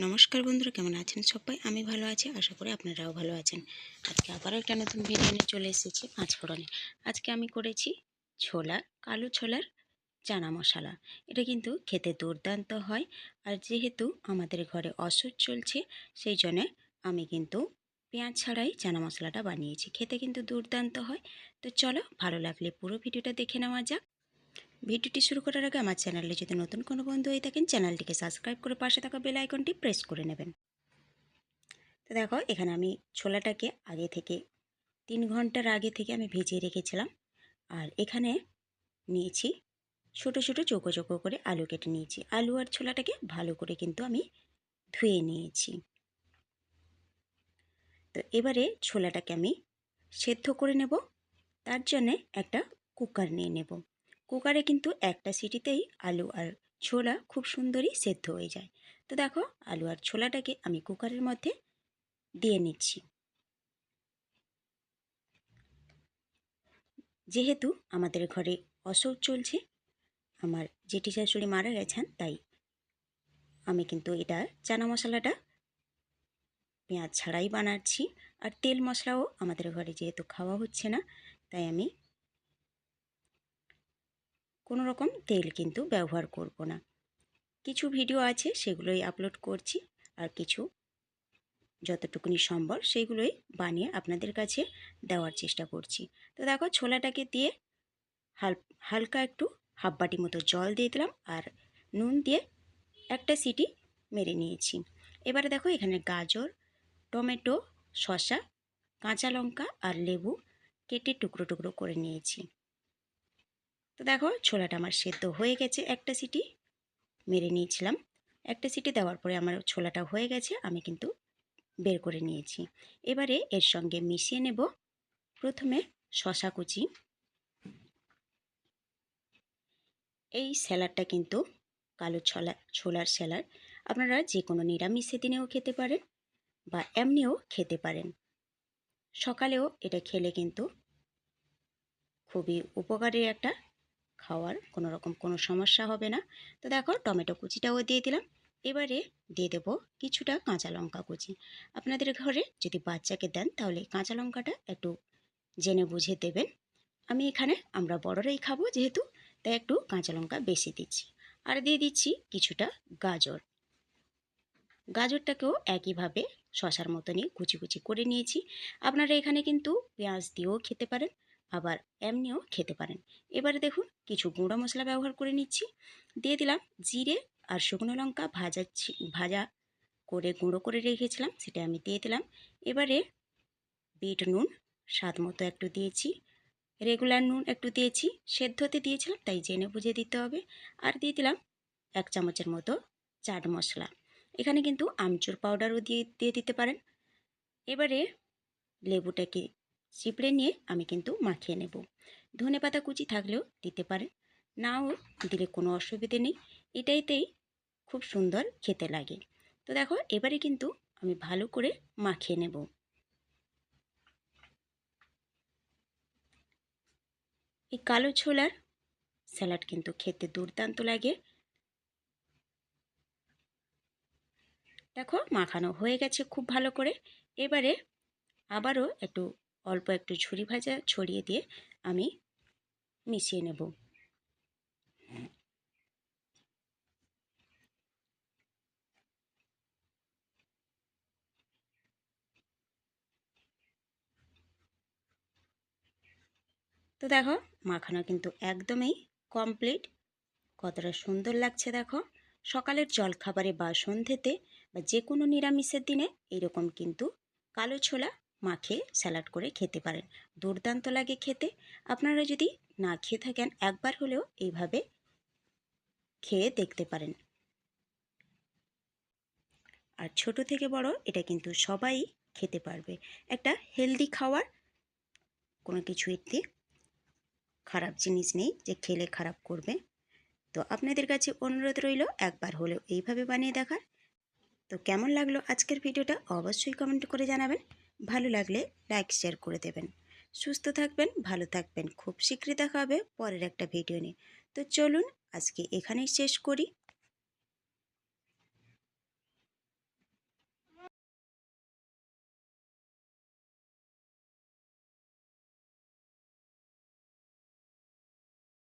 নমস্কার বন্ধুরা, কেমন আছেন সবাই? আমি ভালো আছি, আশা করি আপনারাও ভালো আছেন। আজকে আবারও একটা নতুন ভিডিও নিয়ে চলে এসেছি পাঁচফোড়নে। আজকে আমি করেছি ছোলা, কালো ছোলার চানা মশলা। এটা কিন্তু খেতে দুর্দান্ত হয়। আর যেহেতু আমাদের ঘরে অসুখ চলছে, সেই জন্যে আমি কিন্তু পেঁয়াজ ছাড়াই চানা মশলাটা বানিয়েছি। খেতে কিন্তু দুর্দান্ত হয়। তো চলো, ভালো লাগলে পুরো ভিডিওটা দেখে নেওয়া যাক। ভিডিওটি শুরু করার আগে আমার চ্যানেলে যদি নতুন কোনো বন্ধু হয়ে থাকেন, চ্যানেলটিকে সাবস্ক্রাইব করে পাশে থাকা বেল আইকনটি প্রেস করে নেবেন। তো দেখো, এখানে আমি ছোলাটাকে আগে থেকে 3 ঘন্টার আগে থেকে আমি ভিজিয়ে রেখেছিলাম। আর এখানে নিয়েছি ছোট ছোট চৌকো চৌকো করে আলু কেটে নিয়েছি। আলু আর ছোলাটাকে ভালো করে কিন্তু আমি ধুয়ে নিয়েছি। তো এবারে ছোলাটাকে আমি সেদ্ধ করে নেব। তার জন্যে একটা কুকার নিয়ে নেব। কুকারে কিন্তু একটা সিটিতেই আলু আর ছোলা খুব সুন্দরই সেদ্ধ হয়ে যায়। তো দেখো, আলু আর ছোলাটাকে আমি কুকারের মধ্যে দিয়ে নিচ্ছি। যেহেতু আমাদের ঘরে অসুখ চলছে, আমার জেঠি শাশুড়ি মারা গেছেন, তাই আমি কিন্তু এটা চানা মশলাটা পেঁয়াজ ছাড়াই বানাচ্ছি। আর তেল মশলাও আমাদের ঘরে যেহেতু খাওয়া হচ্ছে না, তাই আমি কোনো রকম তেল কিন্তু ব্যবহার করব না। কিছু ভিডিও আছে সেগুলোই আপলোড করছি, আর কিছু যতটুকুনি সম্ভব সেইগুলোই বানিয়ে আপনাদের কাছে দেওয়ার চেষ্টা করছি। তো দেখো, ছোলাটাকে দিয়ে হালকা একটু হাফ বাটি মতো জল দিয়ে দিলাম, আর নুন দিয়ে একটা সিটি মেরে নিয়েছি। এবারে দেখো, এখানে গাজর, টমেটো, শসা, কাঁচা লঙ্কা আর লেবু কেটে টুকরো টুকরো করে নিয়েছি। তো দেখো, ছোলাটা আমার সেদ্ধ হয়ে গেছে। একটা সিটি মেরে নিয়েছিলাম। একটা সিটি দেওয়ার পরে আমার ছোলাটা হয়ে গেছে, আমি কিন্তু বের করে নিয়েছি। এবারে এর সঙ্গে মিশিয়ে নেব প্রথমে শসা কুচি। এই স্যালাডটা কিন্তু কালো ছোলার স্যালাড। আপনারা যে কোনো নিরামিষ দিনেও খেতে পারেন বা এমনিও খেতে পারেন। সকালেও এটা খেলে কিন্তু খুবই উপকারী একটা খাওয়ার, কোনো রকম কোনো সমস্যা হবে না। তো দেখো, টমেটো কুচিটাও দিয়ে দিলাম। এবারে দিয়ে দেবো কিছুটা কাঁচা লঙ্কা কুচি। আপনাদের ঘরে যদি বাচ্চাকে দেন, তাহলে কাঁচা লঙ্কাটা একটু জেনে বুঝে দেবেন। আমি এখানে আমরা বড়রাই খাবো যেহেতু, তাই একটু কাঁচা লঙ্কা বেশি দিচ্ছি। আর দিয়ে দিচ্ছি কিছুটা গাজর। গাজরটাকেও একইভাবে শশার মতনই কুচি কুচি করে নিয়েছি। আপনারা এখানে কিন্তু পেঁয়াজ দিয়েও খেতে পারেন, আবার এমনিও খেতে পারেন। এবারে দেখুন, কিছু গুঁড়ো মশলা ব্যবহার করে নিচ্ছি। দিয়ে দিলাম জিরে আর শুকনো লঙ্কা ভাজা করে গুঁড়ো করে রেখেছিলাম, সেটা আমি দিয়ে দিলাম। এবারে বিট নুন স্বাদ মতো একটু দিয়েছি, রেগুলার নুন একটু দিয়েছি। সেদ্ধতে দিয়েছিলাম তাই জেনে বুঝে দিতে হবে। আর দিয়ে দিলাম 1 চামচের মতো চাট মশলা। এখানে কিন্তু আমচুর পাউডারও দিয়ে দিতে পারেন। এবারে লেবুটাকে চিপড়ে নিয়ে আমি কিন্তু মাখিয়ে নেব। ধনেপাতা কুচি থাকলেও দিতে পারেন, নাও দিলে কোনো অসুবিধে নেই। এটাইতেই খুব সুন্দর খেতে লাগে। তো দেখো, এবারে কিন্তু আমি ভালো করে মাখিয়ে নেব। এই কালো ছোলার স্যালাড কিন্তু খেতে দুর্দান্ত লাগে। দেখো, মাখানো হয়ে গেছে খুব ভালো করে। এবারে আবারও অল্প একটু ঝুরি ভাজা ছড়িয়ে দিয়ে আমি মিশিয়ে নেব। তো দেখো, মাখানো কিন্তু একদমই কমপ্লিট। কতটা সুন্দর লাগছে দেখো। সকালের জলখাবারে বা সন্ধ্যেতে বা যে কোনো নিরামিষের দিনে এইরকম কিন্তু কালো ছোলা মাখে স্যালাড করে খেতে পারেন। দুর্দান্ত লাগে খেতে। আপনারা যদি না খেয়ে থাকেন, একবার হলেও এইভাবে খেয়ে দেখতে পারেন। আর ছোট থেকে বড় এটা কিন্তু সবাই খেতে পারবে। একটা হেলদি খাওয়ার, কোনো কিছু এতে খারাপ জিনিস নেই যে খেলে খারাপ করবে। তো আপনাদের কাছে অনুরোধ রইল একবার হলেও এইভাবে বানিয়ে দেখার। তো কেমন লাগলো আজকের ভিডিওটা অবশ্যই কমেন্ট করে জানাবেন। ভালো লাগলে লাইক শেয়ার করে দেবেন। সুস্থ থাকবেন, ভালো থাকবেন। খুব শীঘ্রই দেখা হবে পরের একটা ভিডিও নিয়ে। তো চলুন আজকে এখানেই শেষ করি।